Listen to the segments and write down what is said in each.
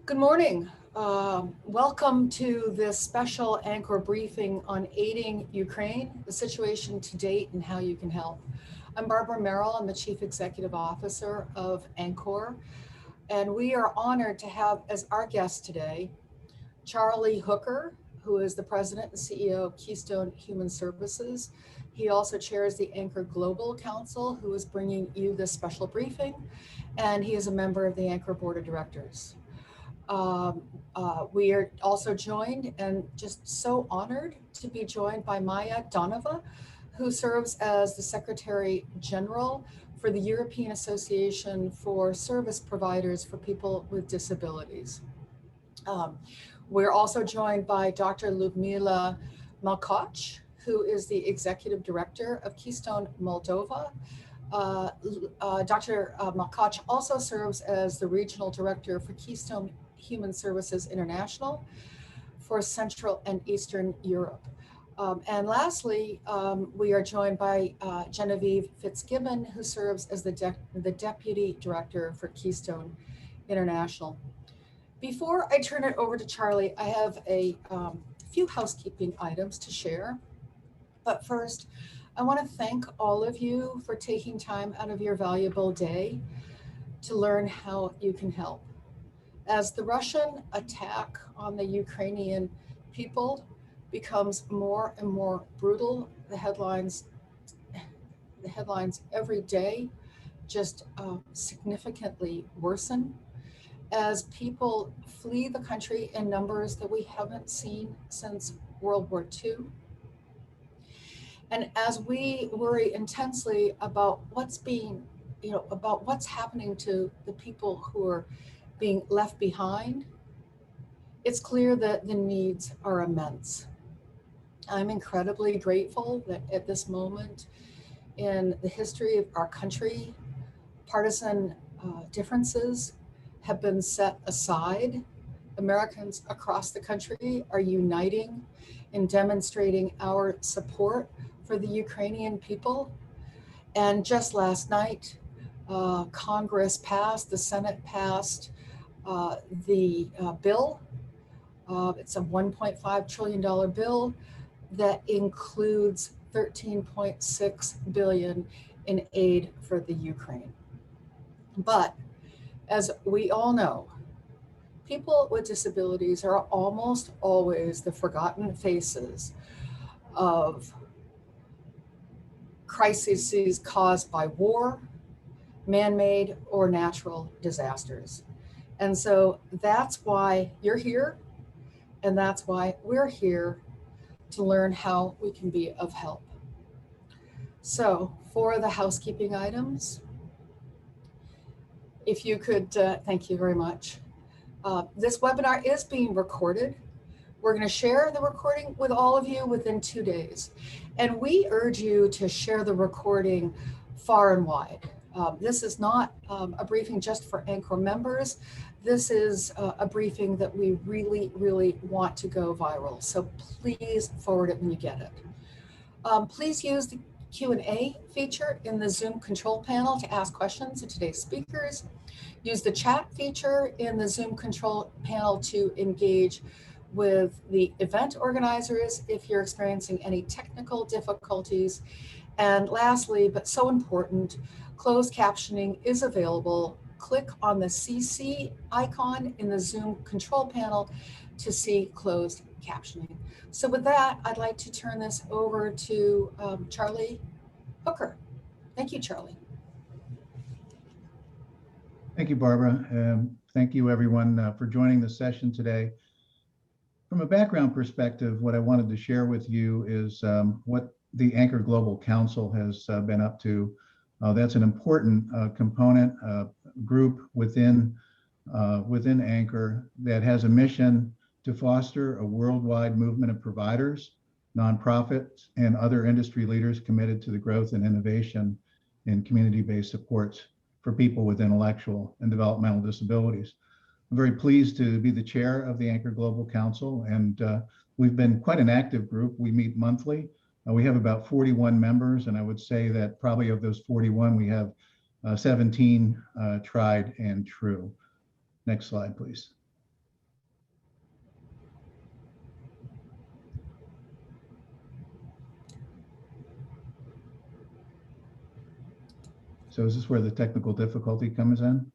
Good morning. Welcome to this special ANCOR briefing on aiding Ukraine, the situation to date and how you can help. I'm Barbara Merrill. I'm the Chief Executive Officer of ANCOR, and we are honored to have as our guest today, Charlie Hooker, who is the President and CEO of Keystone Human Services. He also chairs the ANCOR Global Council, who is bringing you this special briefing, and he is a member of the ANCOR Board of Directors. We are also joined and just so honored to be joined by Doneva, who serves as the Secretary General for the European Association for Service Providers for People with Disabilities. We're also joined by Dr. Ludmila Malcoci, who is the Executive Director of Keystone Moldova. Dr. Malcoci also serves as the Regional Director for Keystone Human Services International for Central and Eastern Europe. And lastly, we are joined by Genevieve Fitzgibbon, who serves as the Deputy Director for Keystone International. Before I turn it over to Charlie, I have a few housekeeping items to share. But first, I want to thank all of you for taking time out of your valuable day to learn how you can help. As the Russian attack on the Ukrainian people becomes more and more brutal, the headlines every day just significantly worsen as people flee the country in numbers that we haven't seen since World War II. And as we worry intensely about what's happening to the people who are being left behind, it's clear that the needs are immense. I'm incredibly grateful that at this moment in the history of our country, partisan differences have been set aside. Americans across the country are uniting in demonstrating our support for the Ukrainian people. And just last night, Congress passed, the Senate passed the bill. It's a $1.5 trillion bill that includes $13.6 billion in aid for the Ukraine. But as we all know, people with disabilities are almost always the forgotten faces of crises caused by war, man-made or natural disasters. And so that's why you're here, and that's why we're here to learn how we can be of help. So for the housekeeping items, if you could, thank you very much. This webinar is being recorded. We're going to share the recording with all of you within 2 days. And we urge you to share the recording far and wide. This is not a briefing just for ANCOR members. This is a briefing that we really, really want to go viral. So please forward it when you get it. Please use the Q&A feature in the Zoom control panel to ask questions of today's speakers. Use the chat feature in the Zoom control panel to engage with the event organizers if you're experiencing any technical difficulties. And lastly, but so important, closed captioning is available. Click on the CC icon in the Zoom control panel to see closed captioning. So with that, I'd like to turn this over to Charlie Hooker. Thank you, Charlie. Thank you, Barbara. Thank you, everyone, for joining the session today. From a background perspective, what I wanted to share with you is what the ANCOR Global Council has been up to. That's an important component group within ANCOR that has a mission to foster a worldwide movement of providers, nonprofits, and other industry leaders committed to the growth and innovation in community-based supports for people with intellectual and developmental disabilities. I'm very pleased to be the chair of the ANCOR Global Council, and we've been quite an active group. We meet monthly. We have about 41 members, and I would say that probably of those 41, we have 17 tried and true. Next slide, please. So is this where the technical difficulty comes in?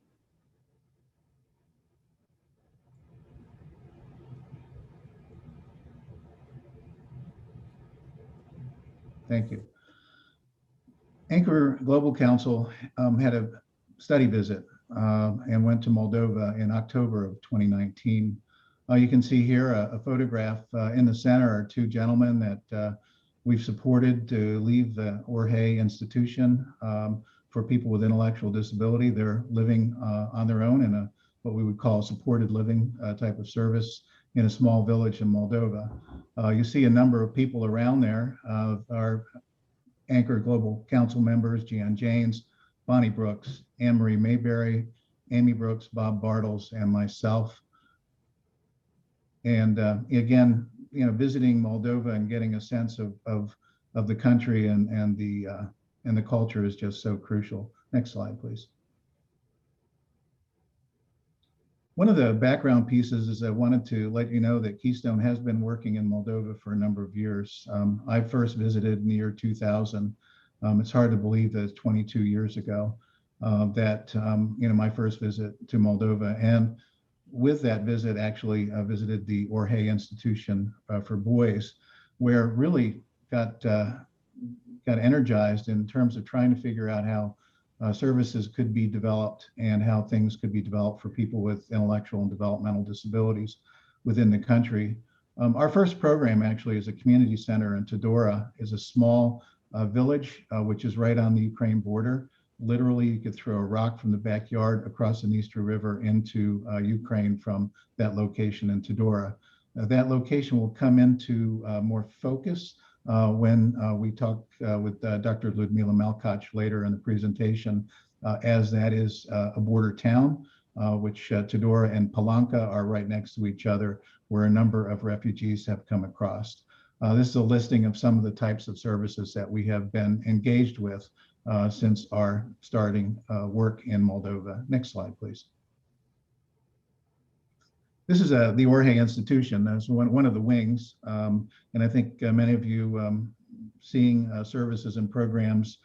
Thank you. ANCOR Global Council had a study visit and went to Moldova in October of 2019. You can see here a photograph. In the center are two gentlemen that we've supported to leave the Orhei institution for people with intellectual disability. They're living on their own in what we would call supported living type of service in a small village in Moldova. You see a number of people around there. Our ANCOR Global Council members, Gian Janes, Bonnie Brooks, Anne-Marie Mayberry, Amy Brooks, Bob Bartles, and myself. And again, visiting Moldova and getting a sense of the country and the culture is just so crucial. Next slide, please. One of the background pieces is I wanted to let you know that Keystone has been working in Moldova for a number of years. I first visited in the year 2000. It's hard to believe that it's 22 years ago that my first visit to Moldova. And with that visit, actually visited the Orhei Institution for Boys, where really got energized in terms of trying to figure out how services could be developed and how things could be developed for people with intellectual and developmental disabilities within the country. Our first program actually is a community center in Todora, is a small village which is right on the Ukraine border. Literally, you could throw a rock from the backyard across the Dniester River into Ukraine from that location in Todora. That location will come into more focus when we talk with Dr. Ludmila Malcoci later in the presentation, as that is a border town, which Todora and Palanca are right next to each other, where a number of refugees have come across. This is a listing of some of the types of services that we have been engaged with since our starting work in Moldova. Next slide, please. This is the Orhei Institution. That's one of the wings. And I think many of you seeing services and programs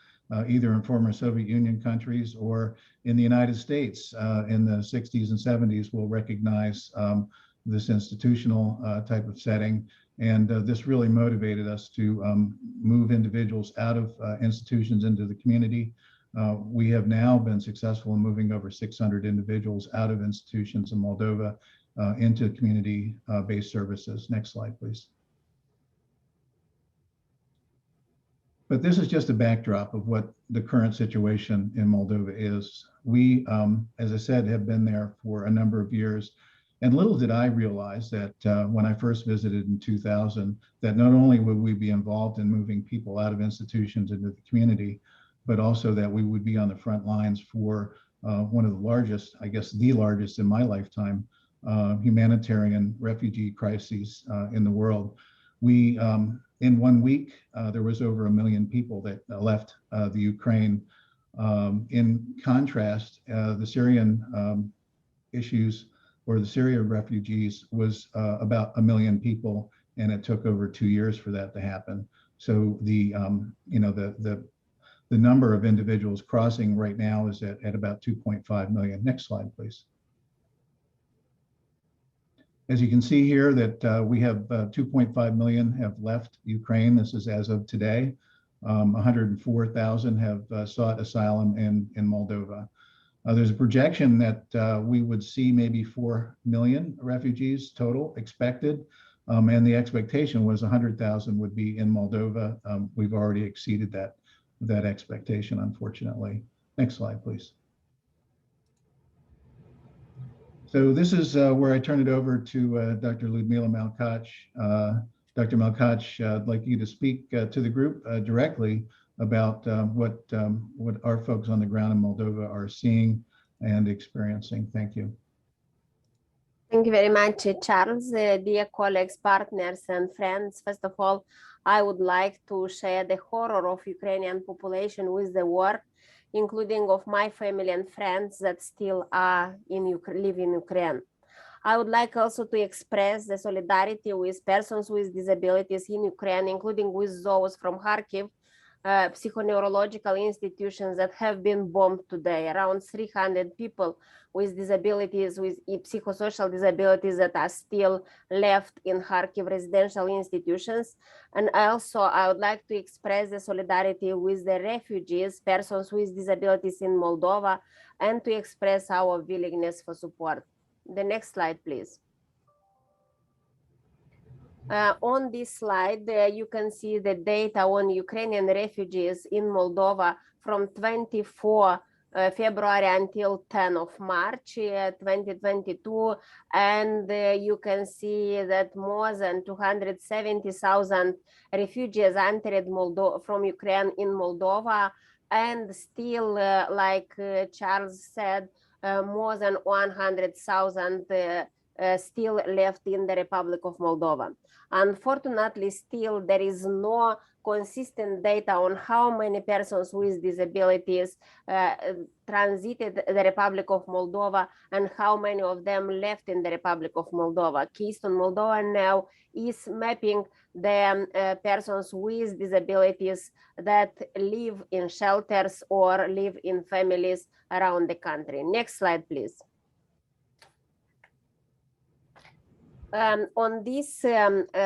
either in former Soviet Union countries or in the United States in the 60s and 70s will recognize this institutional type of setting. And this really motivated us to move individuals out of institutions into the community. We have now been successful in moving over 600 individuals out of institutions in Moldova into community-based services. Next slide, please. But this is just a backdrop of what the current situation in Moldova is. We, as I said, have been there for a number of years. And little did I realize that when I first visited in 2000, that not only would we be involved in moving people out of institutions into the community, but also that we would be on the front lines for one of the largest, I guess the largest in my lifetime, humanitarian refugee crises in the world. We, in 1 week, there was over 1 million people that left the Ukraine. In contrast, the Syrian issues or the Syria refugees was about 1 million people, and it took over 2 years for that to happen. So the number of individuals crossing right now is at about 2.5 million. Next slide, please. As you can see here that we have 2.5 million have left Ukraine. This is as of today. 104,000 have sought asylum in Moldova. There's a projection that we would see maybe 4 million refugees total expected. And the expectation was 100,000 would be in Moldova. We've already exceeded that expectation, unfortunately. Next slide, please. So this is where I turn it over to Dr. Ludmila Malcoci. Dr. Malcoci, I'd like you to speak to the group directly about what our folks on the ground in Moldova are seeing and experiencing. Thank you. Thank you very much, Charles. Dear colleagues, partners, and friends, first of all, I would like to share the horror of Ukrainian population with the war, including of my family and friends that still are live in Ukraine. I would like also to express the solidarity with persons with disabilities in Ukraine, including with those from Kharkiv, psychoneurological institutions that have been bombed today. Around 300 people with disabilities, with psychosocial disabilities that are still left in Kharkiv residential institutions. And also, I would like to express the solidarity with the refugees, persons with disabilities in Moldova, and to express our willingness for support. The next slide, please. On this slide, you can see the data on Ukrainian refugees in Moldova from 24 February until 10 of March 2022. And you can see that more than 270,000 refugees entered from Ukraine in Moldova. And still, like Charles said, more than 100,000 still left in the Republic of Moldova. Unfortunately, still there is no consistent data on how many persons with disabilities transited the Republic of Moldova and how many of them left in the Republic of Moldova. Keystone Moldova now is mapping the persons with disabilities that live in shelters or live in families around the country. Next slide, please. On this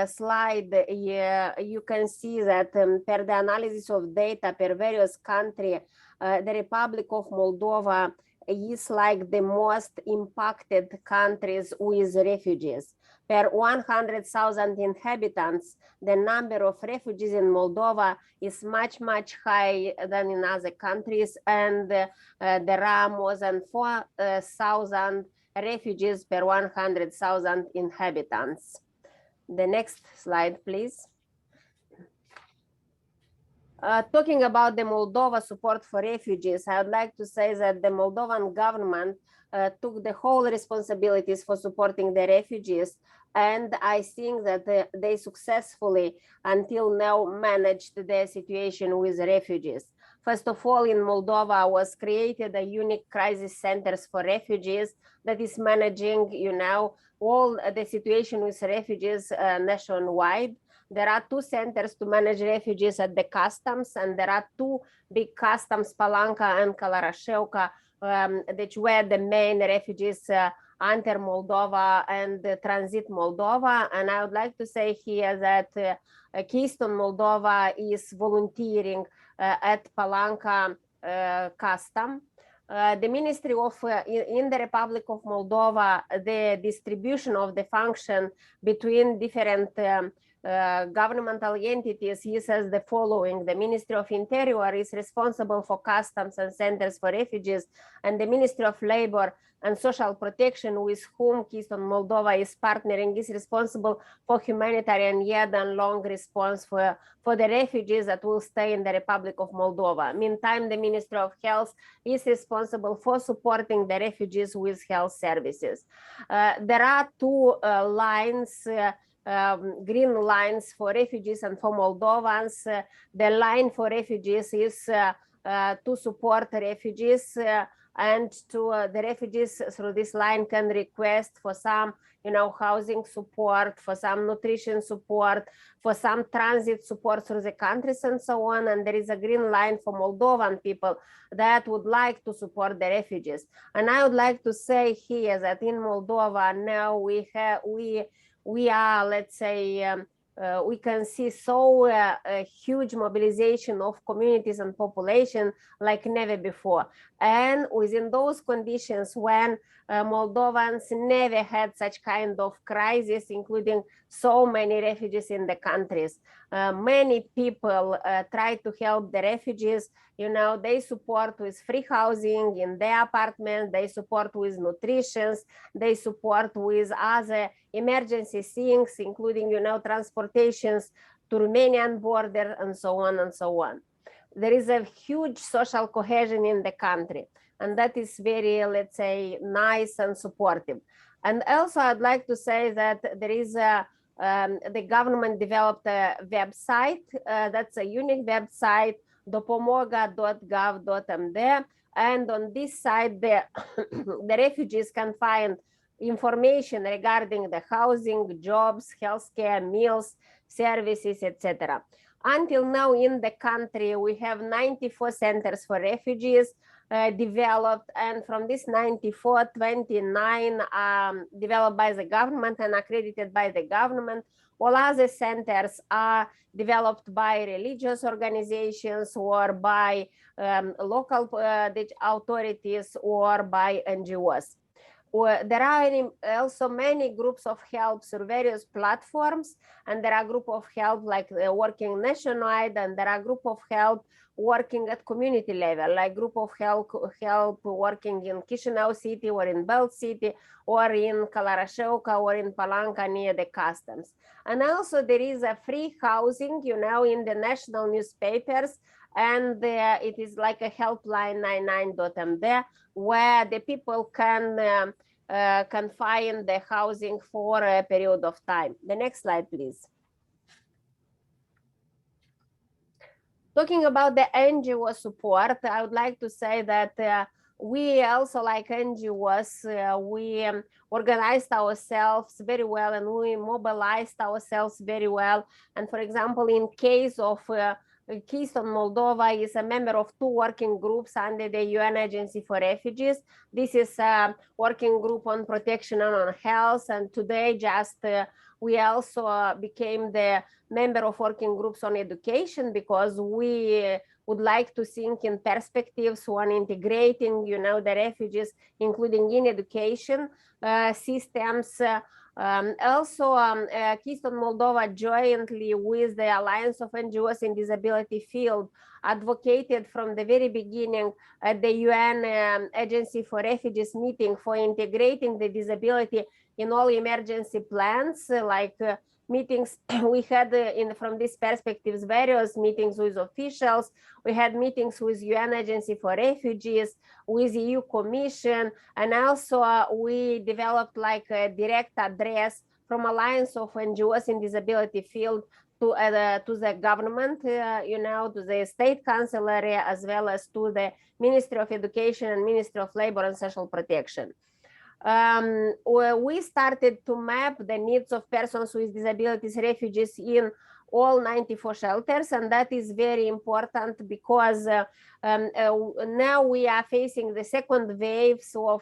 slide, you can see that per the analysis of data per various country, the Republic of Moldova is like the most impacted countries with refugees. Per 100,000 inhabitants, the number of refugees in Moldova is much, much higher than in other countries, and there are more than 4,000 refugees per 100,000 inhabitants. The next slide, please. Talking about the Moldova support for refugees, I would like to say that the Moldovan government took the whole responsibilities for supporting the refugees, and I think that they successfully until now managed the situation with refugees. First of all, in Moldova was created a unique crisis centers for refugees that is managing, all the situation with refugees nationwide. There are 2 centers to manage refugees at the customs, and there are 2 big customs, Palanca and Kalarashevka, which were the main refugees enter Moldova and transit Moldova. And I would like to say here that Keystone Moldova is volunteering at Palanca custom. The Ministry of, in the Republic of Moldova, the distribution of the function between different governmental entities is as the following. The Ministry of Interior is responsible for customs and centers for refugees, and the Ministry of Labor and Social Protection, with whom Keystone Moldova is partnering, is responsible for humanitarian aid and long response for the refugees that will stay in the Republic of Moldova. Meantime, the Ministry of Health is responsible for supporting the refugees with health services. There are 2 lines, green lines for refugees and for Moldovans. The line for refugees is to support refugees, and the refugees through this line can request for some, housing support, for some nutrition support, for some transit support through the countries and so on. And there is a green line for Moldovan people that would like to support the refugees. And I would like to say here that in Moldova now we are, let's say, we can see a huge mobilization of communities and population like never before. And within those conditions, when Moldovans never had such kind of crisis, including so many refugees in the countries, many people try to help the refugees. They support with free housing in their apartments, they support with nutrition, they support with other emergency things, including, transportations to Romanian border and so on and so on. There is a huge social cohesion in the country, and that is very, let's say, nice and supportive. And also I'd like to say that there is the government developed a website, that's a unique website, dopomoga.gov.md, and on this site the refugees can find information regarding the housing, jobs, healthcare, meals, services, etc. Until now in the country, we have 94 centers for refugees developed, and from this 94, 29 developed by the government and accredited by the government. All other centers are developed by religious organizations or by local authorities or by NGOs. There are also many groups of help through various platforms, and there are group of help like working nationwide, and there are group of help working at community level, like group of help working in Chisinau city or in Belt city or in Kalarashevka or in Palanka near the customs. And also there is a free housing, you know, in the national newspapers, and it is like a helpline 99.md where the people can find the housing for a period of time. The next slide, please. Talking about the NGO support, I would like to say that we also, like NGOs, we organized ourselves very well and we mobilized ourselves very well. And for example, in case of Keystone, Moldova is a member of 2 working groups under the UN Agency for Refugees. This is a working group on protection and on health. And today we also became the member of working groups on education because we would like to think in perspectives on integrating, you know, the refugees, including in education systems. Keystone Moldova jointly with the Alliance of NGOs in Disability Field advocated from the very beginning at the UN Agency for Refugees meeting for integrating the disability in all emergency plans, meetings. We had from these perspectives various meetings with officials. We had meetings with UN Agency for Refugees, with EU Commission, and also we developed like a direct address from Alliance of NGOs in Disability Field to the government, you know, to the State Cancellery, as well as to the Ministry of Education and Ministry of Labor and Social Protection. We started to map the needs of persons with disabilities, refugees in all 94 shelters, and that is very important because now we are facing the second waves of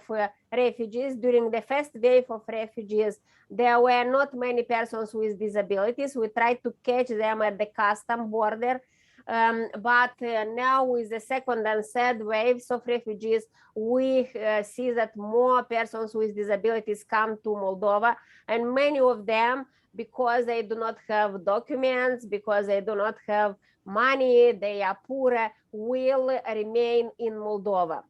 refugees. During the first wave of refugees, there were not many persons with disabilities. We tried to catch them at the custom border. But now with the second and third waves of refugees, we see that more persons with disabilities come to Moldova, and many of them, because they do not have documents, because they do not have money, they are poor, will remain in Moldova.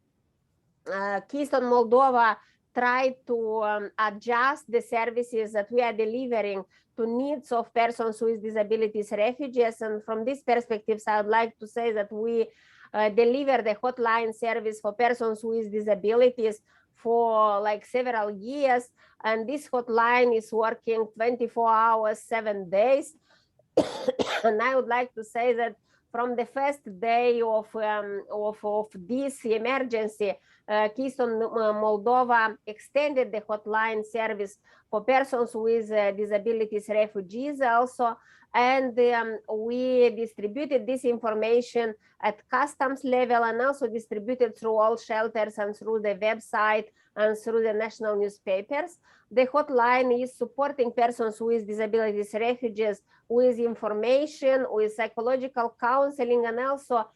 Keystone Moldova tried to adjust the services that we are delivering to needs of persons with disabilities, refugees. And from these perspectives, I would like to say that we deliver the hotline service for persons with disabilities for like several years. And this hotline is working 24 hours, 7 days. And I would like to say that from the first day of this emergency, Keystone Moldova extended the hotline service for persons with disabilities, refugees also, and we distributed this information at customs level and also distributed through all shelters and through the website and through the national newspapers. The hotline is supporting persons with disabilities, refugees with information, with psychological counseling, and also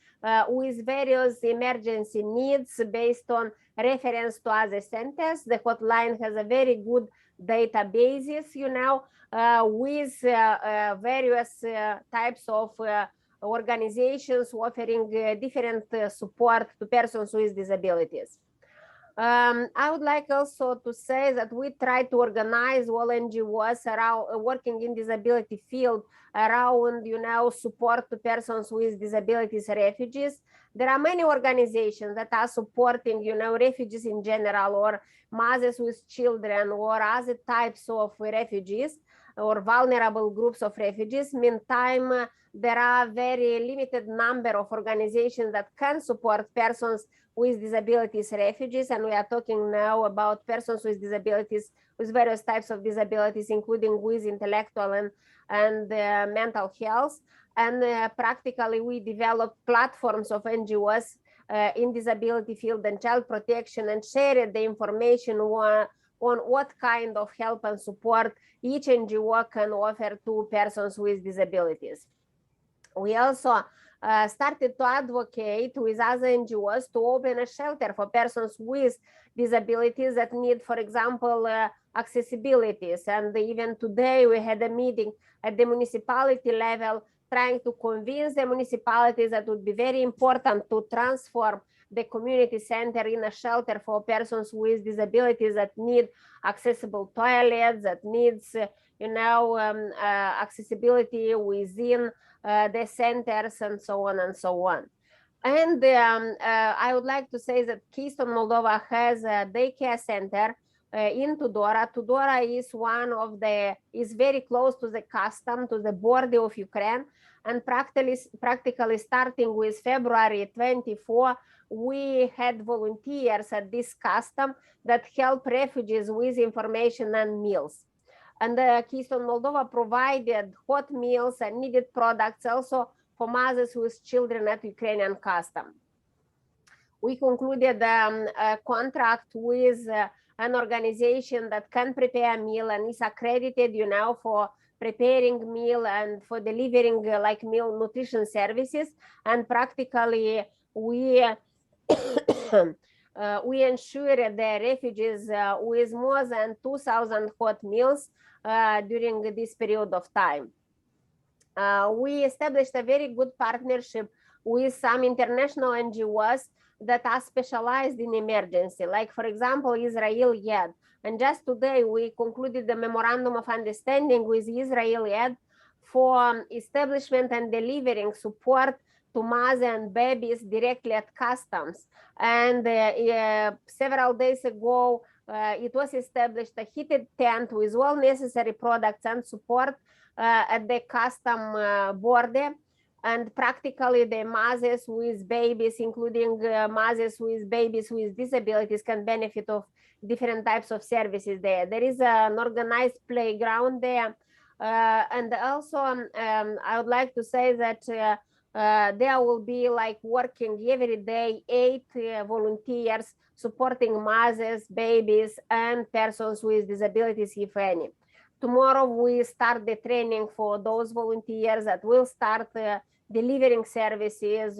with various emergency needs based on reference to other centers. The hotline has a very good databases, you know, with various types of organizations offering different support to persons with disabilities. I would like also to say that we try to organize all NGOs around working in disability field around, you know, support to persons with disabilities, refugees. There are many organizations that are supporting, you know, refugees in general, or mothers with children, or other types of refugees or vulnerable groups of refugees. Meantime, there are very limited number of organizations that can support persons with disabilities, refugees, and we are talking now about persons with disabilities, with various types of disabilities, including with intellectual and mental health. And practically we developed platforms of NGOs in disability field and child protection, and shared the information on what kind of help and support each NGO can offer to persons with disabilities. We also started to advocate with other NGOs to open a shelter for persons with disabilities that need, for example, accessibilities. And even today we had a meeting at the municipality level trying to convince the municipalities that it would be very important to transform the community center in a shelter for persons with disabilities that need accessible toilets, that needs, accessibility within the centers, and so on and so on. And I would like to say that Keystone Moldova has a daycare center in Tudora. Tudora is very close to the custom, to the border of Ukraine, and practically starting with February 24, we had volunteers at this custom that help refugees with information and meals. And Keystone Moldova provided hot meals and needed products also for mothers with children at Ukrainian custom. We concluded a contract with an organization that can prepare a meal and is accredited, for preparing meal and for delivering meal nutrition services. And practically we we ensured the refugees with more than 2,000 hot meals during this period of time. We established a very good partnership with some international NGOs that are specialized in emergency, like for example, Israel Yed. And just today we concluded the memorandum of understanding with Israel Yed for establishment and delivering support to mothers and babies directly at customs. And several days ago, it was established a heated tent with all necessary products and support at the custom border. And practically the mothers with babies, including mothers with babies with disabilities, can benefit of different types of services there. There is an organized playground there. And also I would like to say that there will be working every day 8 volunteers supporting mothers, babies, and persons with disabilities, if any. Tomorrow we start the training for those volunteers that will start delivering services,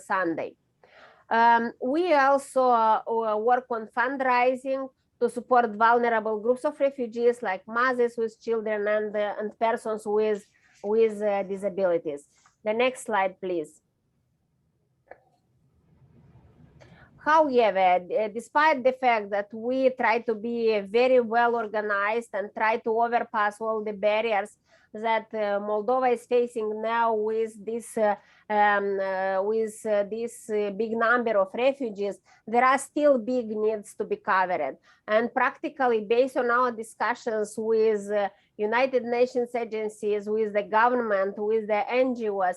Sunday. We also work on fundraising to support vulnerable groups of refugees like mothers with children and persons with disabilities. The next slide, please. However, despite the fact that we try to be very well organized and try to overpass all the barriers that Moldova is facing now with this big number of refugees, there are still big needs to be covered. And practically based on our discussions with United Nations agencies, with the government, with the NGOs,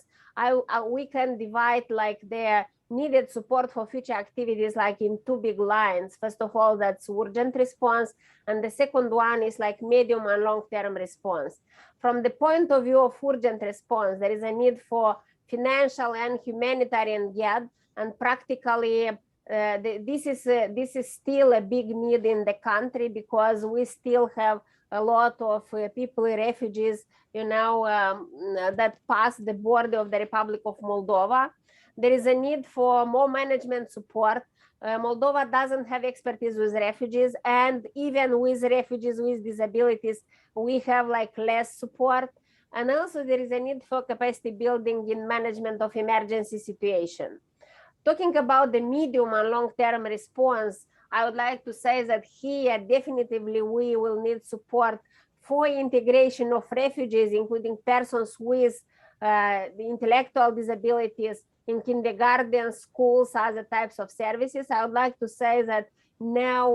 we can divide the needed support for future activities in 2 big lines. First of all, that's urgent response, and the second one is medium and long-term response. From the point of view of urgent response, there is a need for financial and humanitarian aid, and practically this is still a big need in the country, because we still have a lot of people, refugees, that pass the border of the Republic of Moldova. There is a need for more management support. Moldova doesn't have expertise with refugees, and even with refugees with disabilities, we have less support. And also there is a need for capacity building in management of emergency situation. Talking about the medium and long-term response, I would like to say that here definitively we will need support for integration of refugees, including persons with intellectual disabilities, in kindergarten, schools, other types of services. I would like to say that now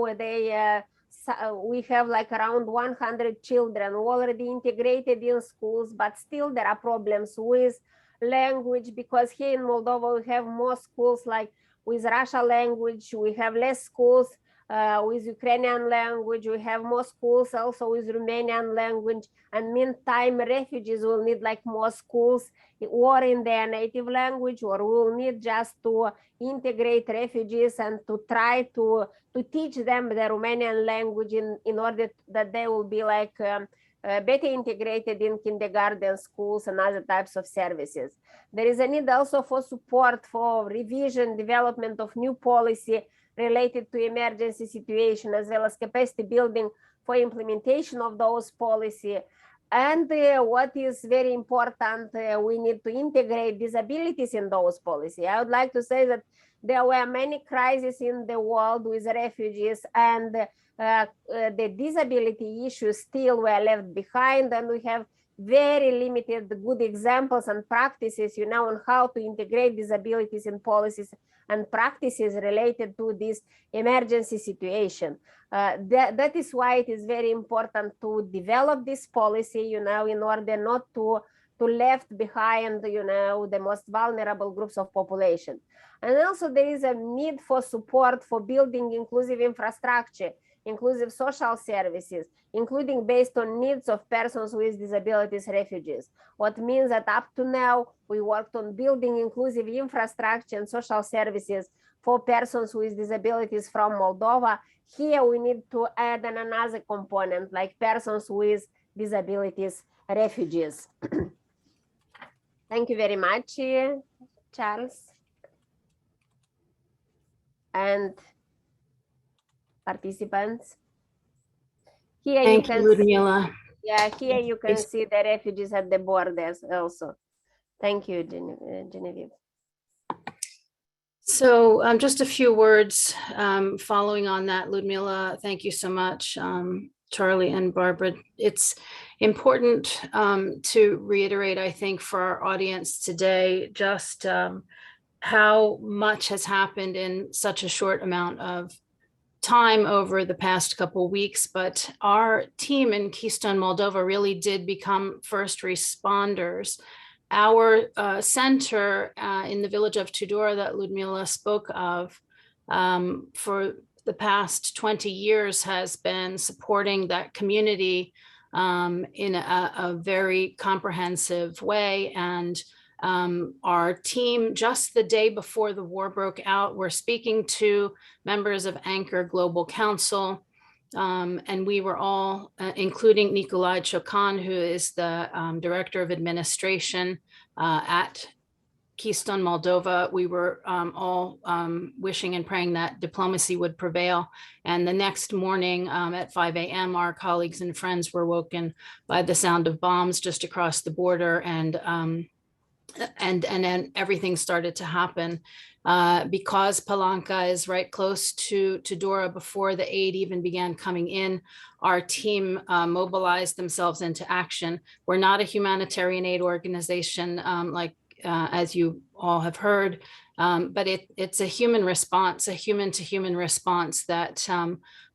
we have around 100 children already integrated in schools, but still there are problems with language, because here in Moldova we have more schools with Russian language, we have less schools with Ukrainian language. We have more schools also with Romanian language. And meantime, refugees will need like more schools or in their native language, or will need just to integrate refugees and to try to teach them the Romanian language in order that they will be like better integrated in kindergarten, schools, and other types of services. There is a need also for support for revision, development of new policy related to emergency situation, as well as capacity building for implementation of those policy. And what is very important, we need to integrate disabilities in those policies. I would like to say that there were many crises in the world with refugees, and the disability issues still were left behind, and we have very limited good examples and practices, on how to integrate disabilities in policies and practices related to this emergency situation. That is why it is very important to develop this policy, in order not to left behind, the most vulnerable groups of population. And also there is a need for support for building inclusive infrastructure, inclusive social services, including based on needs of persons with disabilities, refugees. What means that up to now, we worked on building inclusive infrastructure and social services for persons with disabilities from Moldova. Here we need to add another component, like persons with disabilities, refugees. Thank you very much, Charles. And participants. Here Thank you you, can Ludmila. see, here you can see the refugees at the borders also. Thank you, Genevieve. So just a few words following on that, Ludmila. Thank you so much, Charlie and Barbara. It's important to reiterate, I think, for our audience today, just how much has happened in such a short amount of time over the past couple of weeks. But our team in Keystone, Moldova really did become first responders. Our center in the village of Tudor that Ludmila spoke of for the past 20 years has been supporting that community in a very comprehensive way. And our team, just the day before the war broke out, were speaking to members of ANCOR Global Council. And we were all, including Nikolai Chokan, who is the Director of Administration at Keystone, Moldova. We were all wishing and praying that diplomacy would prevail. And the next morning at 5 a.m., our colleagues and friends were woken by the sound of bombs just across the border, and then everything started to happen. Because Palanca is right close to Dora, before the aid even began coming in, our team mobilized themselves into action. We're not a humanitarian aid organization, as you all have heard, but it's a human response, a human-to-human response that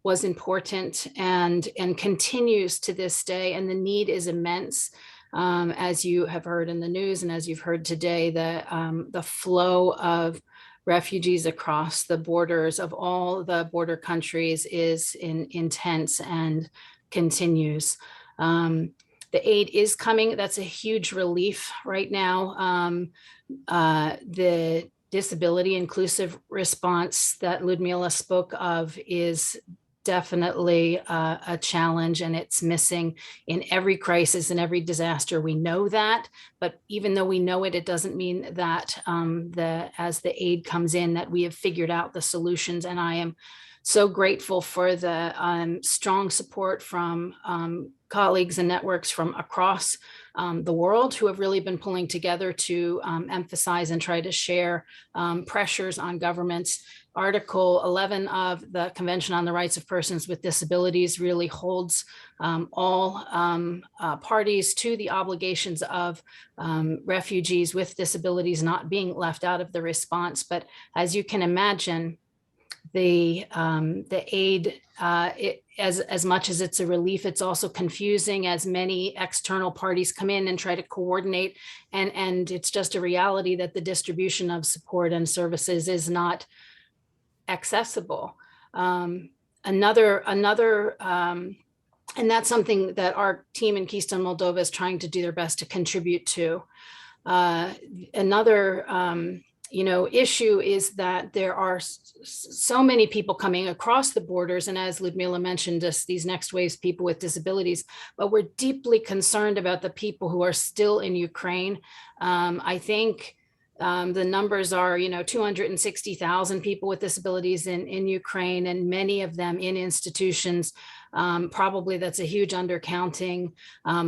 was important and continues to this day, and the need is immense. As you have heard in the news and as you've heard today, the flow of refugees across the borders of all the border countries is intense and continues. The aid is coming. That's a huge relief right now. The disability inclusive response that Ludmila spoke of is definitely a challenge, and it's missing in every crisis and every disaster. We know that, but even though we know it, it doesn't mean that as the aid comes in that we have figured out the solutions. And I am so grateful for the strong support from colleagues and networks from across the world who have really been pulling together to emphasize and try to share pressures on governments. Article 11 of the Convention on the Rights of Persons with Disabilities really holds all parties to the obligations of refugees with disabilities not being left out of the response. But as you can imagine, the aid, as much as it's a relief, it's also confusing as many external parties come in and try to coordinate. And it's just a reality that the distribution of support and services is not accessible. and that's something that our team in Keystone, Moldova is trying to do their best to contribute to. Another issue is that there are so many people coming across the borders, and as Ludmila mentioned, just these next waves, people with disabilities, but we're deeply concerned about the people who are still in Ukraine. I think the numbers are, 260,000 people with disabilities in Ukraine, and many of them in institutions. Probably that's a huge undercounting.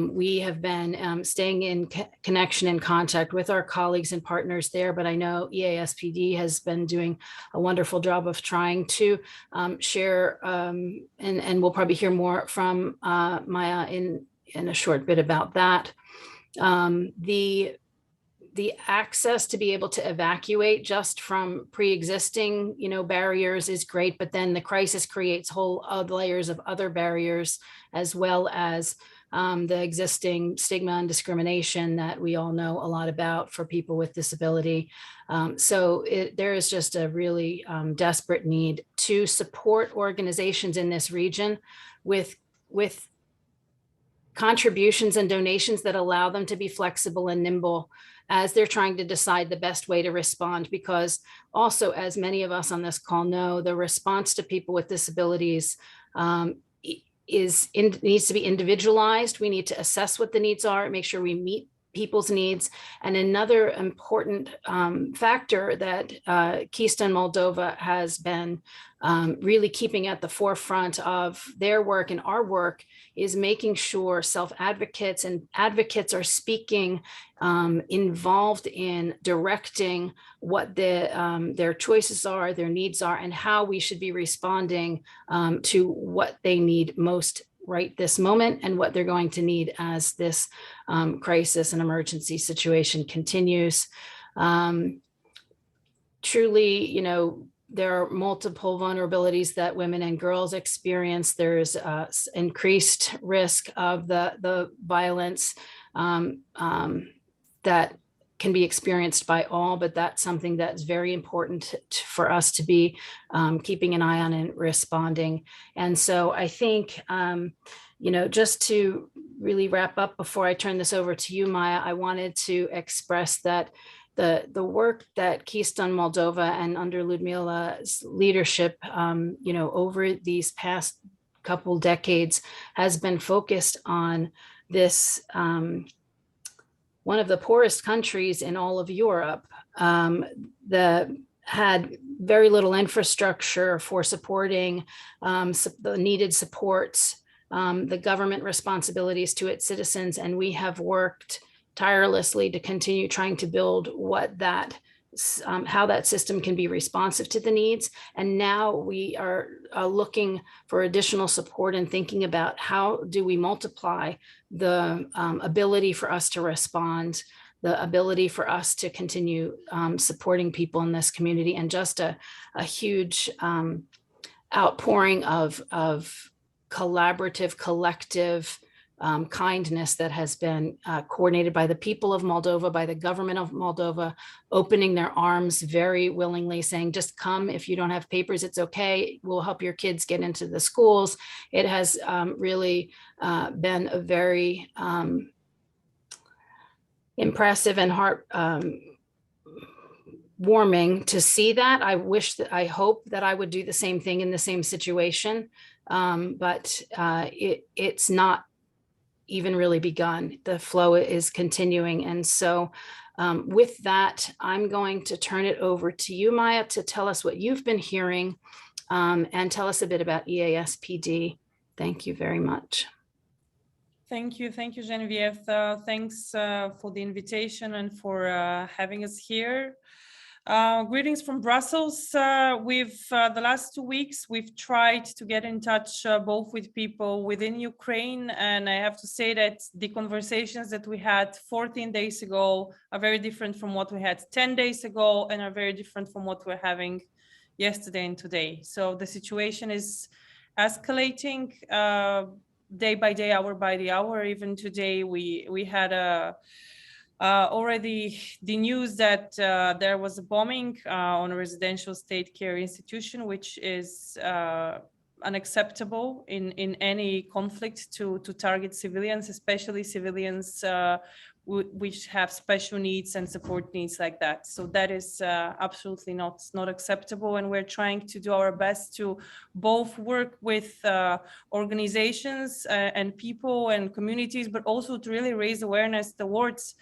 We have been staying in connection and contact with our colleagues and partners there, but I know EASPD has been doing a wonderful job of trying to share, and we'll probably hear more from Maya in a short bit about that. The access to be able to evacuate just from pre-existing, barriers is great, but then the crisis creates whole layers of other barriers, as well as the existing stigma and discrimination that we all know a lot about for people with disability. So there is just a really desperate need to support organizations in this region with contributions and donations that allow them to be flexible and nimble as they're trying to decide the best way to respond. Because also, as many of us on this call know, the response to people with disabilities needs to be individualized. We need to assess what the needs are, make sure we meet people's needs. And another important factor that Keystone Moldova has been really keeping at the forefront of their work and our work is making sure self-advocates and advocates are speaking, involved in directing what their choices are, their needs are, and how we should be responding to what they need most right this moment and what they're going to need as this crisis and emergency situation continues. Truly, there are multiple vulnerabilities that women and girls experience. There's increased risk of the violence that can be experienced by all, but that's something that's very important for us to be keeping an eye on and responding. And so I think, just to really wrap up before I turn this over to you, Maya, I wanted to express that the work that Keystone Moldova and under Ludmila's leadership, over these past couple decades has been focused on this, one of the poorest countries in all of Europe that had very little infrastructure for supporting the needed supports, the government responsibilities to its citizens. And we have worked tirelessly to continue trying to build how that system can be responsive to the needs. And now we are looking for additional support and thinking about how do we multiply the ability for us to respond, the ability for us to continue supporting people in this community, and just a huge outpouring of collaborative, collective kindness that has been coordinated by the people of Moldova, by the government of Moldova, opening their arms very willingly, saying, just come. If you don't have papers, it's okay. We'll help your kids get into the schools. It has really been a very impressive and heart warming to see that. I hope that I would do the same thing in the same situation, but it's not even really begun. The flow is continuing. And so with that, I'm going to turn it over to you, Maya, to tell us what you've been hearing and tell us a bit about EASPD. Thank you very much. Thank you, Genevieve. Thanks for the invitation and for having us here. Greetings from Brussels. The last 2 weeks, we've tried to get in touch both with people within Ukraine, and I have to say that the conversations that we had 14 days ago are very different from what we had 10 days ago and are very different from what we're having yesterday and today. So the situation is escalating day by day, hour by the hour. Even today, we had already the news that there was a bombing on a residential state care institution, which is unacceptable in any conflict to target civilians, especially civilians which have special needs and support needs like that. So that is absolutely not acceptable, and we're trying to do our best to both work with organizations and people and communities, but also to really raise awareness towards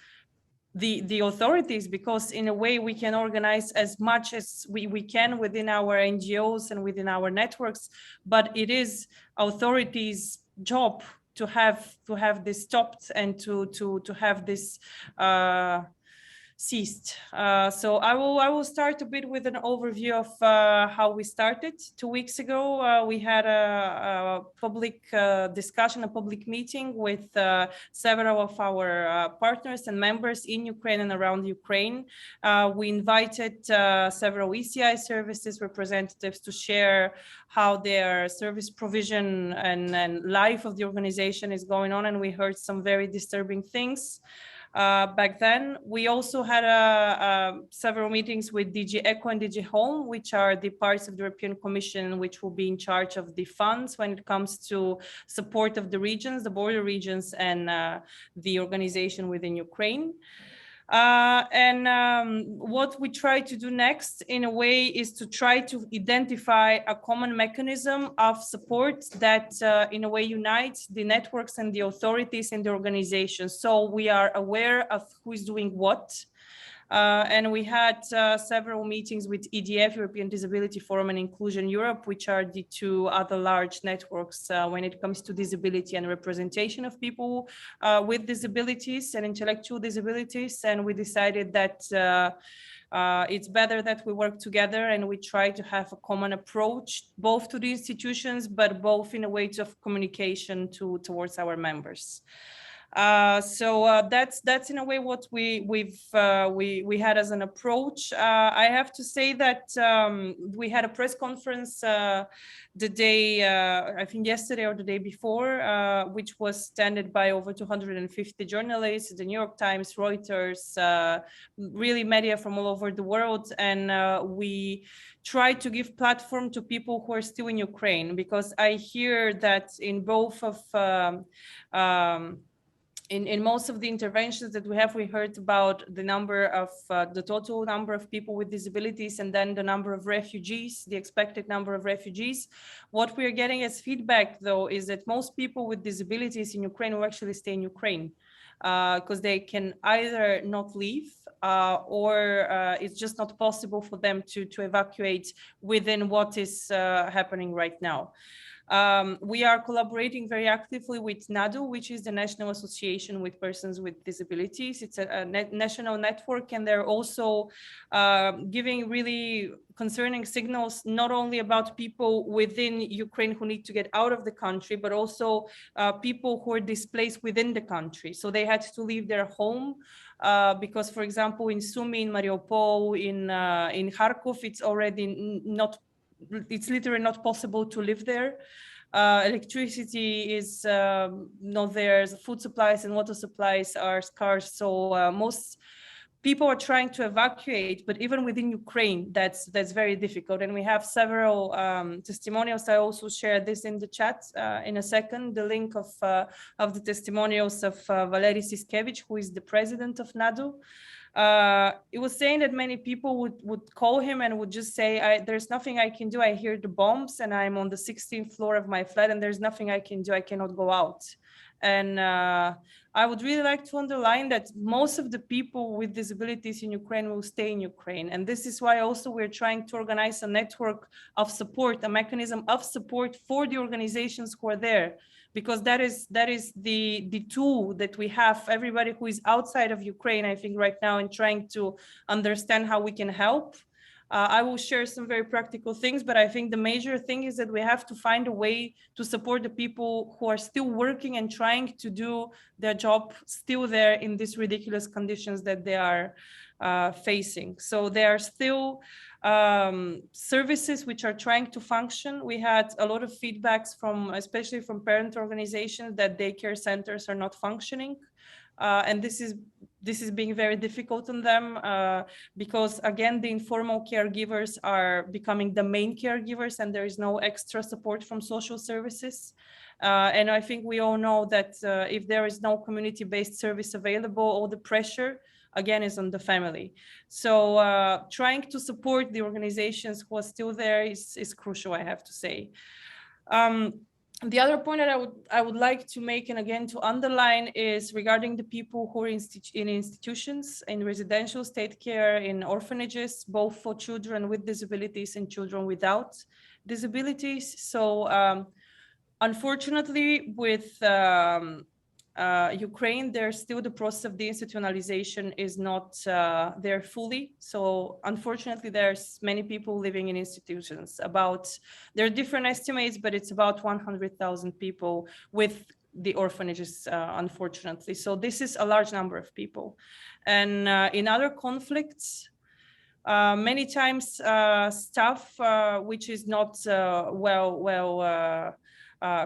the authorities, because in a way we can organize as much as we can within our NGOs and within our networks, but it is authorities' job to have this stopped and to have this ceased. So I will start a bit with an overview of how we started. 2 weeks ago, we had a public discussion, a public meeting with several of our partners and members in Ukraine and around Ukraine. We invited several ECI services representatives to share how their service provision and life of the organization is going on, and we heard some very disturbing things. Back then, we also had several meetings with DG ECHO and DG Home, which are the parts of the European Commission which will be in charge of the funds when it comes to support of the regions, the border regions, and the organization within Ukraine. What we try to do next, in a way, is to try to identify a common mechanism of support that, in a way, unites the networks and the authorities and the organizations. So we are aware of who is doing what. And we had several meetings with EDF, European Disability Forum, and Inclusion Europe, which are the two other large networks when it comes to disability and representation of people with disabilities and intellectual disabilities. And we decided that it's better that we work together and we try to have a common approach, both to the institutions, but both in a way of communication towards our members. So that's in a way what we had as an approach. I have to say that we had a press conference the day, I think yesterday or the day before, which was attended by over 250 journalists, the New York Times, Reuters, really media from all over the world. And we try to give platform to people who are still in Ukraine, because I hear that in both of in most of the interventions that we heard about the number of the total number of people with disabilities, and then the number of refugees, the expected number of refugees. What we are getting as feedback, though, is that most people with disabilities in Ukraine will actually stay in Ukraine because they can either not leave or it's just not possible for them to evacuate within what is happening right now. We are collaborating very actively with NADU, which is the National Association with Persons with Disabilities. It's a national network, and they're also giving really concerning signals, not only about people within Ukraine who need to get out of the country, but also people who are displaced within the country. So they had to leave their home because, for example, in Sumy, in Mariupol, in Kharkov, it's already not, it's literally not possible to live there. Electricity is not there. Food supplies and water supplies are scarce. So most people are trying to evacuate, but even within Ukraine, that's very difficult. And we have several testimonials. I also share this in the chat in a second, the link of the testimonials of Valery Siskevich, who is the president of NADU. It was saying that many people would call him and would just say, there's nothing I can do. I hear the bombs and I'm on the 16th floor of my flat and there's nothing I can do. I cannot go out. And I would really like to underline that most of the people with disabilities in Ukraine will stay in Ukraine. And this is why also we're trying to organize a network of support, a mechanism of support for the organizations who are there. Because that is the tool that we have, everybody who is outside of Ukraine, I think right now, in trying to understand how we can help. I will share some very practical things, but I think the major thing is that we have to find a way to support the people who are still working and trying to do their job still there in these ridiculous conditions that they are facing. So there are still services which are trying to function. We had a lot of feedbacks from, especially from parent organizations, that daycare centers are not functioning. And this is being very difficult on them because, again, the informal caregivers are becoming the main caregivers and there is no extra support from social services. And I think we all know that if there is no community-based service available, all the pressure again is on the family. So trying to support the organizations who are still there is crucial, I have to say. The other point that I would like to make, and again to underline, is regarding the people who are in institutions, in residential state care, in orphanages, both for children with disabilities and children without disabilities. So unfortunately, with Ukraine, there's still the process of deinstitutionalization is not there fully. So unfortunately, there's many people living in institutions. There are different estimates, but it's about 100,000 people with the orphanages, unfortunately. So this is a large number of people. And in other conflicts, many times staff which is not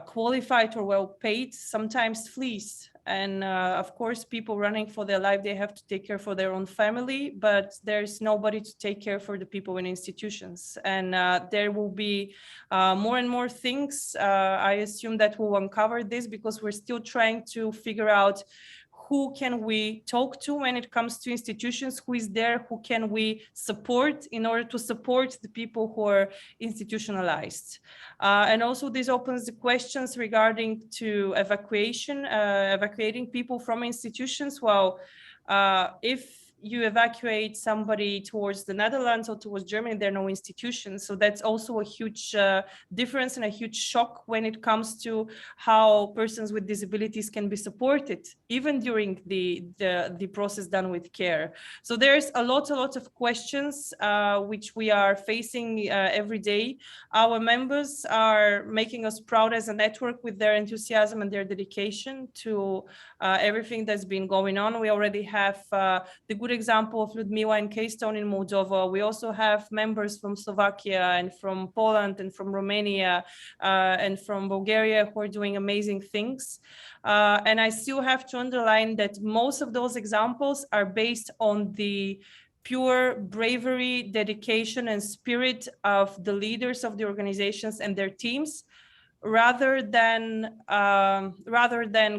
qualified or well paid sometimes flees, and of course people running for their life, they have to take care for their own family, but there's nobody to take care for the people in institutions. And there will be more and more things. I assume that we'll uncover this because we're still trying to figure out who can we talk to when it comes to institutions, who is there, who can we support in order to support the people who are institutionalized. And also this opens the questions regarding to evacuating people from institutions. Well, if you evacuate somebody towards the Netherlands or towards Germany, there are no institutions. So that's also a huge difference and a huge shock when it comes to how persons with disabilities can be supported, even during the process done with care. So there's a lot of questions which we are facing every day. Our members are making us proud as a network with their enthusiasm and their dedication to everything that's been going on. We already have the good example of Ludmila and Keystone in Moldova. We also have members from Slovakia and from Poland and from Romania and from Bulgaria who are doing amazing things. And I still have to underline that most of those examples are based on the pure bravery, dedication, and spirit of the leaders of the organizations and their teams, rather than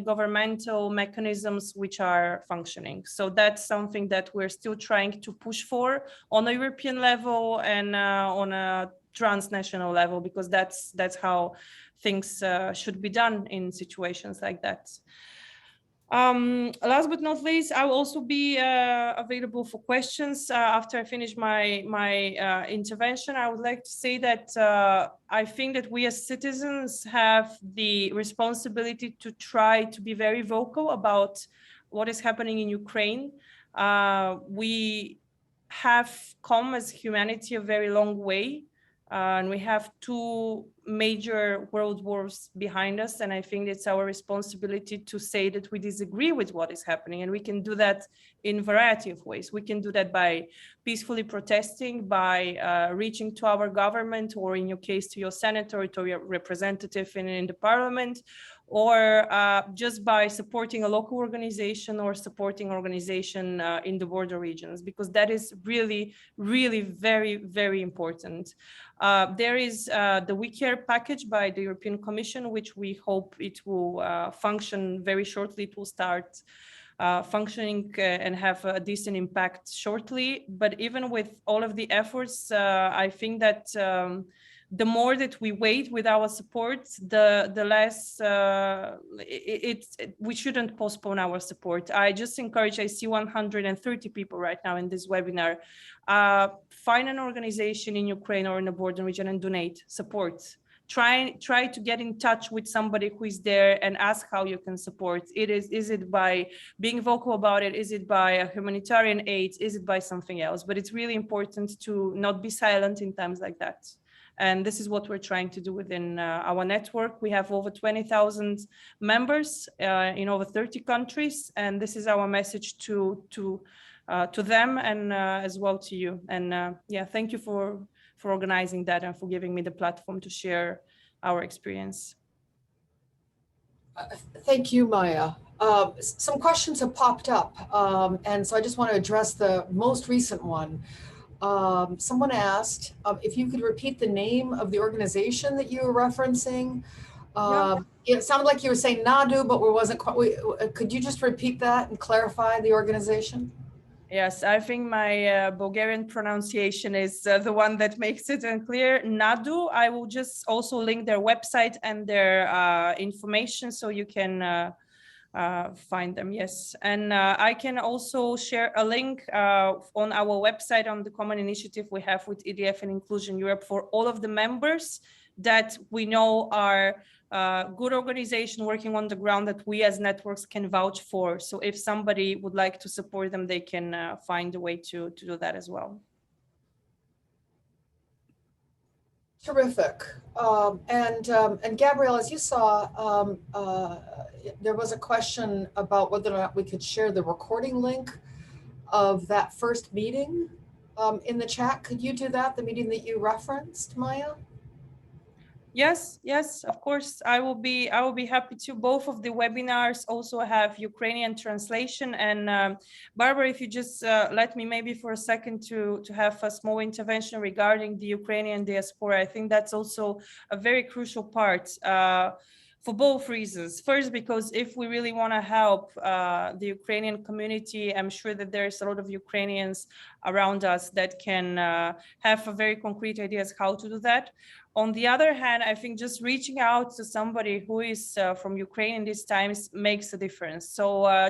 governmental mechanisms which are functioning. So that's something that we're still trying to push for on a European level and on a transnational level, because that's how things should be done in situations like that. Last but not least, I will also be available for questions after I finish my intervention. I would like to say that I think that we as citizens have the responsibility to try to be very vocal about what is happening in Ukraine. We have come as humanity a very long way. And we have two major world wars behind us. And I think it's our responsibility to say that we disagree with what is happening. And we can do that in a variety of ways. We can do that by peacefully protesting, by reaching to our government, or in your case, to your senator, or to your representative in the parliament, or just by supporting a local organization or supporting organization in the border regions, because that is really, really very, very important. There is the We Care package by the European Commission, which we hope it will function very shortly. It will start functioning and have a decent impact shortly. But even with all of the efforts, I think that the more that we wait with our support, the less we shouldn't postpone our support. I just encourage, I see 130 people right now in this webinar. Find an organization in Ukraine or in the border region and donate, support. Try to get in touch with somebody who is there and ask how you can support. Is it by being vocal about it? Is it by a humanitarian aid? Is it by something else? But it's really important to not be silent in times like that. And this is what we're trying to do within our network. We have over 20,000 members in over 30 countries. And this is our message to them and as well to you. And yeah, thank you for organizing that and for giving me the platform to share our experience. Thank you, Maya. Some questions have popped up, and so I just want to address the most recent one. Someone asked if you could repeat the name of the organization that you were referencing. It sounded like you were saying NADU, but we wasn't quite. Could you just repeat that and clarify the organization? Yes, I think my Bulgarian pronunciation is the one that makes it unclear. NADU, I will just also link their website and their information so you can find them. Yes, and I can also share a link on our website on the common initiative we have with EDF and Inclusion Europe for all of the members that we know are good organization working on the ground that we as networks can vouch for. So if somebody would like to support them, they can find a way to do that as well. Terrific. And Gabrielle, as you saw, there was a question about whether or not we could share the recording link of that first meeting in the chat. Could you do that, the meeting that you referenced, Maya? Yes, yes, of course. I will be happy to. Both of the webinars also have Ukrainian translation. And Barbara, if you just let me maybe for a second to have a small intervention regarding the Ukrainian diaspora. I think that's also a very crucial part for both reasons. First, because if we really want to help the Ukrainian community, I'm sure that there's a lot of Ukrainians around us that can have a very concrete ideas how to do that. On the other hand, I think just reaching out to somebody who is from Ukraine in these times makes a difference. So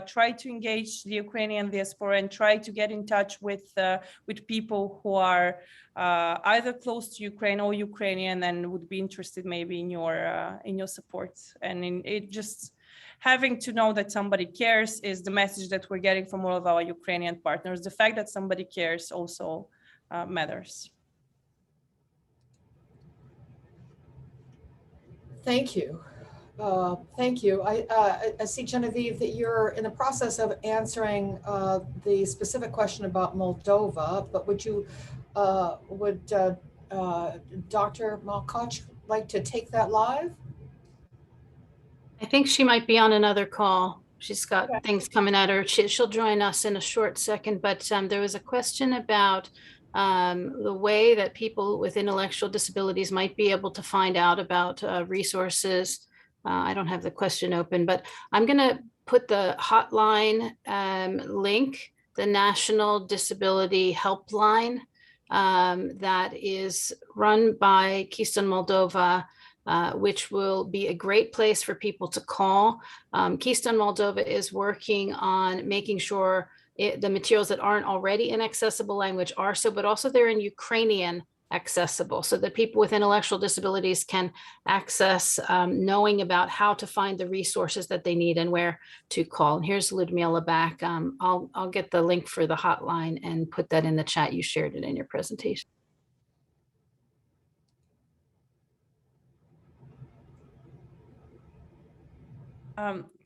try to engage the Ukrainian diaspora and try to get in touch with people who are either close to Ukraine or Ukrainian and would be interested maybe in your support. And in it just having to know that somebody cares is the message that we're getting from all of our Ukrainian partners. The fact that somebody cares also matters. Thank you. Thank you. I see, Genevieve, that you're in the process of answering the specific question about Moldova, but would Dr. Malcoci like to take that live? I think she might be on another call. She's got things coming at her. She'll join us in a short second, but there was a question about the way that people with intellectual disabilities might be able to find out about resources. I don't have the question open, but I'm going to put the hotline link, the National Disability Helpline that is run by Keystone Moldova, which will be a great place for people to call. Keystone Moldova is working on making sure the materials that aren't already in accessible language are so, but also they're in Ukrainian accessible so that people with intellectual disabilities can access knowing about how to find the resources that they need and where to call. And here's Ludmila back. I'll get the link for the hotline and put that in the chat. You shared it in your presentation.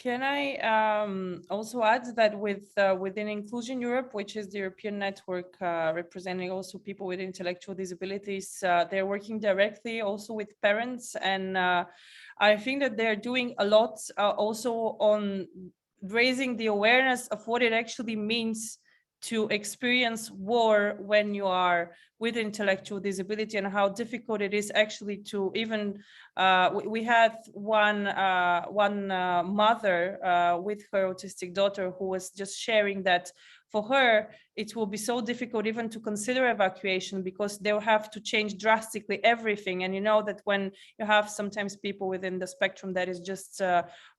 Can I also add that within Inclusion Europe, which is the European network representing also people with intellectual disabilities, they're working directly also with parents. And I think that they're doing a lot also on raising the awareness of what it actually means to experience war when you are with intellectual disability and how difficult it is actually to even, we had one mother with her autistic daughter who was just sharing that for her, it will be so difficult even to consider evacuation because they'll have to change drastically everything. And you know that when you have sometimes people within the spectrum that is just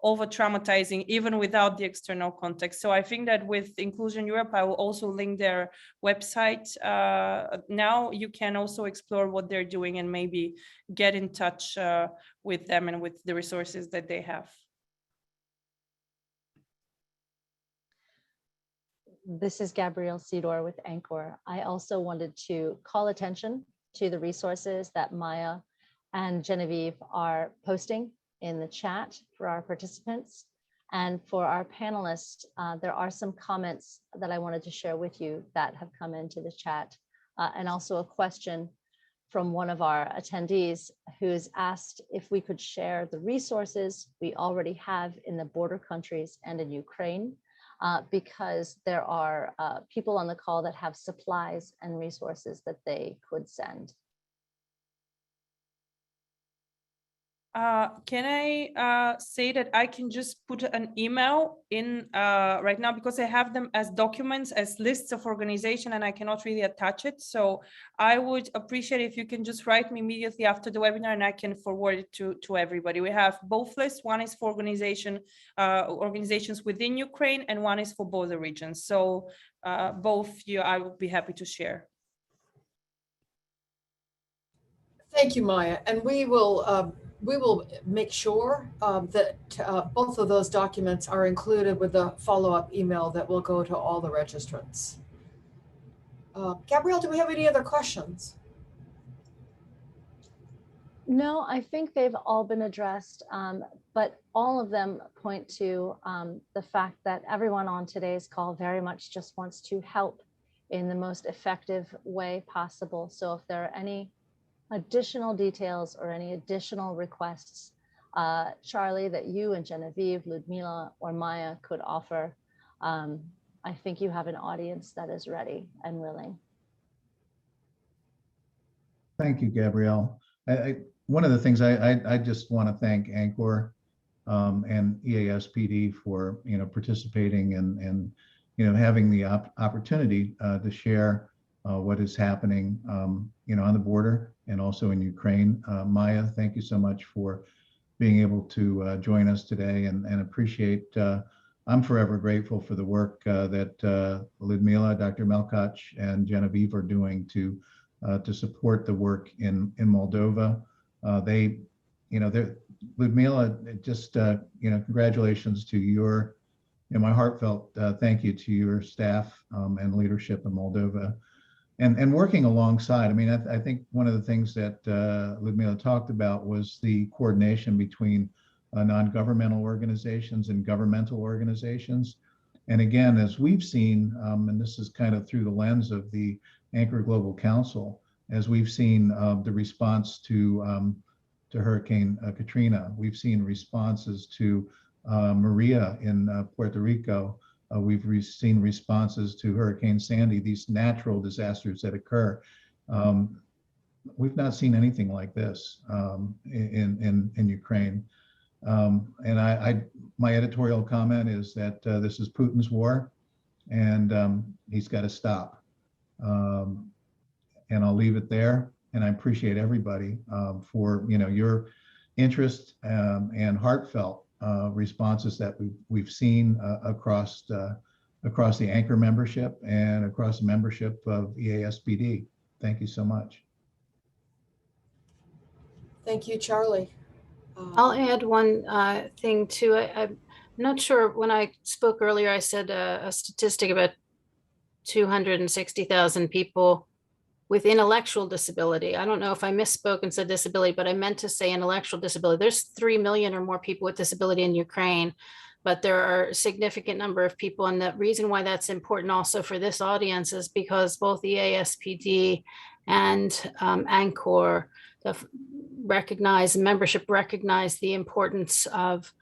over traumatizing, even without the external context. So I think that with Inclusion Europe, I will also link their website. Now you can also explore what they're doing and maybe get in touch with them and with the resources that they have. This is Gabrielle Sidor with ANCOR. I also wanted to call attention to the resources that Maya and Genevieve are posting in the chat for our participants. And for our panelists, there are some comments that I wanted to share with you that have come into the chat, and also a question from one of our attendees who's asked if we could share the resources we already have in the border countries and in Ukraine, because there are people on the call that have supplies and resources that they could send. Can I say that I can just put an email in right now, because I have them as documents, as lists of organization, and I cannot really attach it. So I would appreciate if you can just write me immediately after the webinar, and I can forward it to everybody. We have both lists. One is for organizations within Ukraine, and one is for both the regions. So both I would be happy to share. Thank you, Maya. And we will make sure that both of those documents are included with the follow-up email that will go to all the registrants. Gabrielle, do we have any other questions? No, I think they've all been addressed, but all of them point to the fact that everyone on today's call very much just wants to help in the most effective way possible. So if there are any additional details or any additional requests, Charlie, that you and Genevieve, Ludmila, or Maya could offer, I think you have an audience that is ready and willing. Thank you, Gabrielle. One of the things I just want to thank ANCOR and EASPD for participating and having the opportunity to share what is happening on the border and also in Ukraine. Maya, thank you so much for being able to join us today, and appreciate. I'm forever grateful for the work that Ludmila, Dr. Malcoci, and Genevieve are doing to support the work in Moldova. Ludmila, just congratulations to your, my heartfelt thank you to your staff and leadership in Moldova. And working alongside, I mean, I think one of the things that Ludmila talked about was the coordination between non-governmental organizations and governmental organizations. And again, as we've seen, and this is kind of through the lens of the ANCOR Global Council, as we've seen the response to Hurricane Katrina, we've seen responses to Maria in Puerto Rico. We've seen responses to Hurricane Sandy, these natural disasters that occur. We've not seen anything like this in Ukraine. And my editorial comment is that this is Putin's war, and he's got to stop. And I'll leave it there. And I appreciate everybody for your interest and heartfelt responses that we've seen across the ANCOR membership and across the membership of EASPD. Thank you so much. Thank you, Charlie. I'll add one thing too. I'm not sure, when I spoke earlier, I said a statistic about 260,000 people with intellectual disability. I don't know if I misspoke and said disability, but I meant to say intellectual disability. There's 3 million or more people with disability in Ukraine, but there are a significant number of people. And the reason why that's important also for this audience is because both the ASPD and ANCOR membership recognize the importance of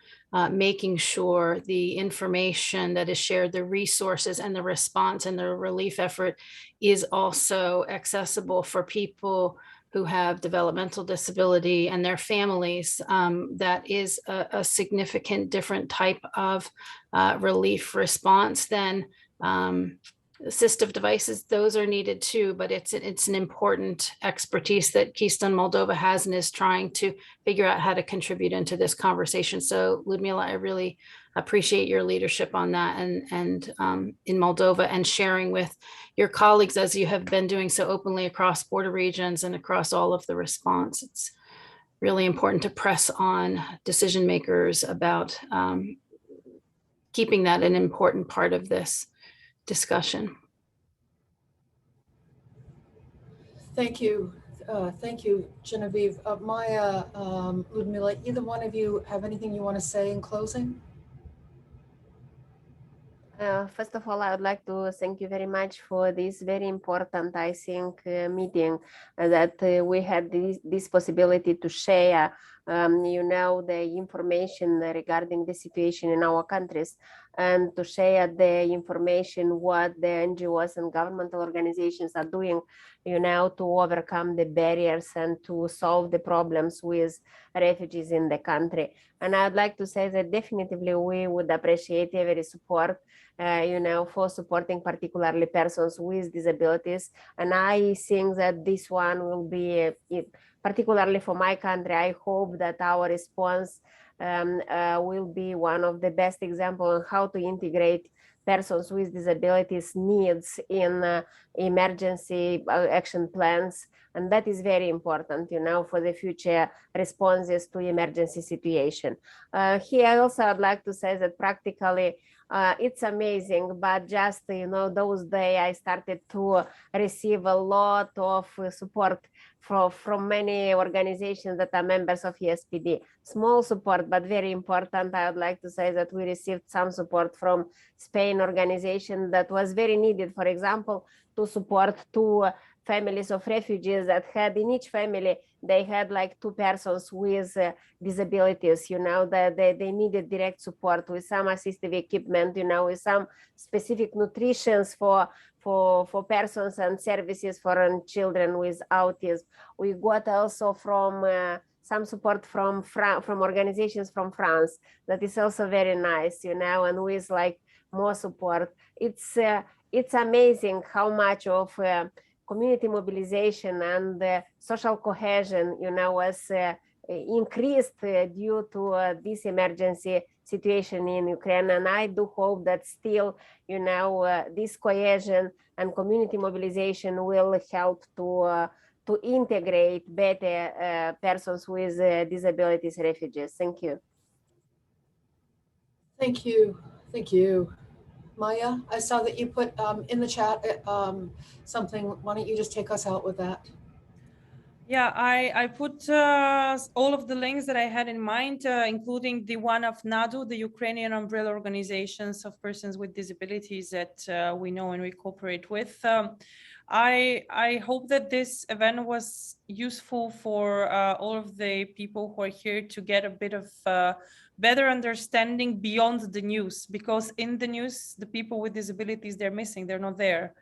making sure the information that is shared, the resources and the response and the relief effort is also accessible for people who have developmental disability and their families. That is a significant different type of relief response than assistive devices. Those are needed too, but it's an important expertise that Keystone Moldova has and is trying to figure out how to contribute into this conversation. So Ludmila, I really appreciate your leadership on that and in Moldova, and sharing with your colleagues, as you have been doing so openly across border regions and across all of the response. It's really important to press on decision makers about keeping that an important part of this discussion. Thank you. Thank you, Genevieve. Maya, Ludmila, either one of you have anything you want to say in closing? First of all, I would like to thank you very much for this very important, I think, meeting that we had this possibility to share, the information regarding the situation in our countries, and to share the information what the NGOs and governmental organizations are doing, to overcome the barriers and to solve the problems with refugees in the country. And I'd like to say that definitely we would appreciate every support, for supporting particularly persons with disabilities. And I think that this one will be, particularly for my country, I hope that our response will be one of the best examples on how to integrate persons with disabilities needs in emergency action plans. And that is very important, for the future responses to emergency situation. Here also I'd like to say that practically it's amazing, but just, those days I started to receive a lot of support from many organizations that are members of ESPD. Small support, but very important. I would like to say that we received some support from Spain organization that was very needed, for example, to support 2 families of refugees that had in each family, they had like 2 persons with disabilities, that they needed direct support with some assistive equipment, with some specific nutritions for persons and services for children with autism. We got also from some support from organizations from France. That is also very nice, and with like more support. It's amazing how much of community mobilization and social cohesion, was increased due to this emergency situation in Ukraine. And I do hope that still, this cohesion and community mobilization will help to integrate better persons with disabilities refugees. Thank you. Thank you. Thank you. Maya, I saw that you put in the chat something. Why don't you just take us out with that? Yeah, I put all of the links that I had in mind, including the one of NADU, the Ukrainian umbrella organizations of persons with disabilities that we know and we cooperate with. I hope that this event was useful for all of the people who are here to get a bit of better understanding beyond the news, because in the news, the people with disabilities, they're missing, they're not there.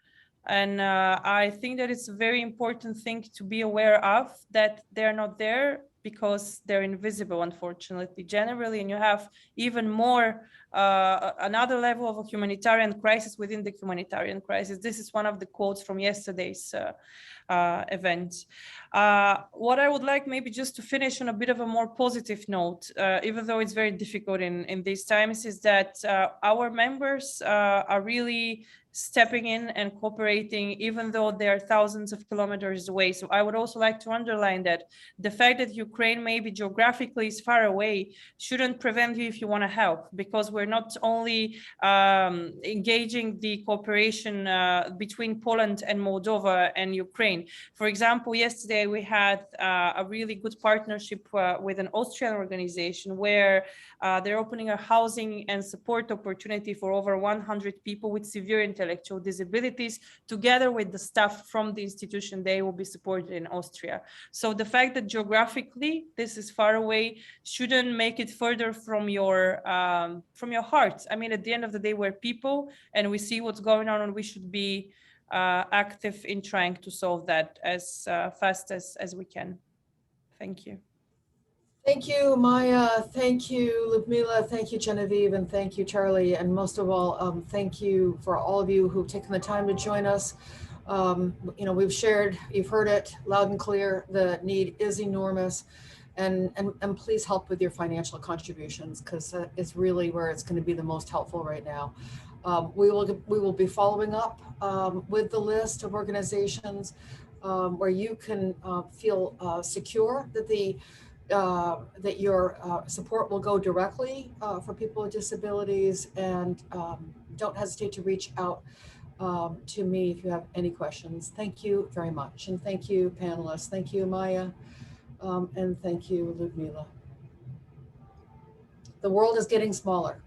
And I think that it's a very important thing to be aware of, that they're not there because they're invisible, unfortunately, generally. And you have even more, another level of a humanitarian crisis within the humanitarian crisis. This is one of the quotes from yesterday's event. What I would like maybe just to finish on a bit of a more positive note, even though it's very difficult in these times, is that our members are really stepping in and cooperating, even though they are thousands of kilometers away. So I would also like to underline that the fact that Ukraine maybe geographically is far away shouldn't prevent you if you want to help, because we're not only engaging the cooperation between Poland and Moldova and Ukraine. For example, yesterday we had a really good partnership with an Austrian organization where they're opening a housing and support opportunity for over 100 people with severe intellectual disabilities. Together with the staff from the institution, they will be supported in Austria. So the fact that geographically this is far away shouldn't make it further from your heart. I mean, at the end of the day, we're people and we see what's going on, and we should be active in trying to solve that as fast as we can. Thank you. Thank you, Maya. Thank you, Ludmila. Thank you, Genevieve. And thank you, Charlie. And most of all, thank you for all of you who've taken the time to join us. We've shared, you've heard it loud and clear. The need is enormous. And please help with your financial contributions, because it's really where it's going to be the most helpful right now. We will be following up with the list of organizations where you can feel secure that your support will go directly for people with disabilities, and don't hesitate to reach out to me if you have any questions. Thank you very much. And thank you, panelists. Thank you, Maya. And thank you, Ludmila. The world is getting smaller.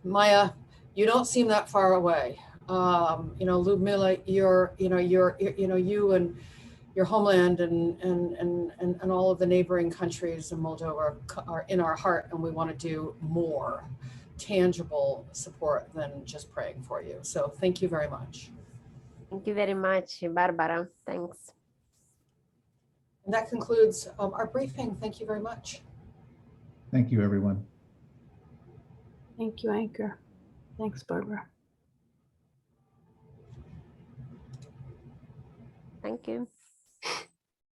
Maya, you don't seem that far away. Ludmila, you and your homeland and all of the neighboring countries in Moldova are in our heart, and we want to do more tangible support than just praying for you. So thank you very much. Thank you very much, Barbara. Thanks. And that concludes our briefing. Thank you very much. Thank you, everyone. Thank you, Anchor. Thanks, Barbara. Thank you.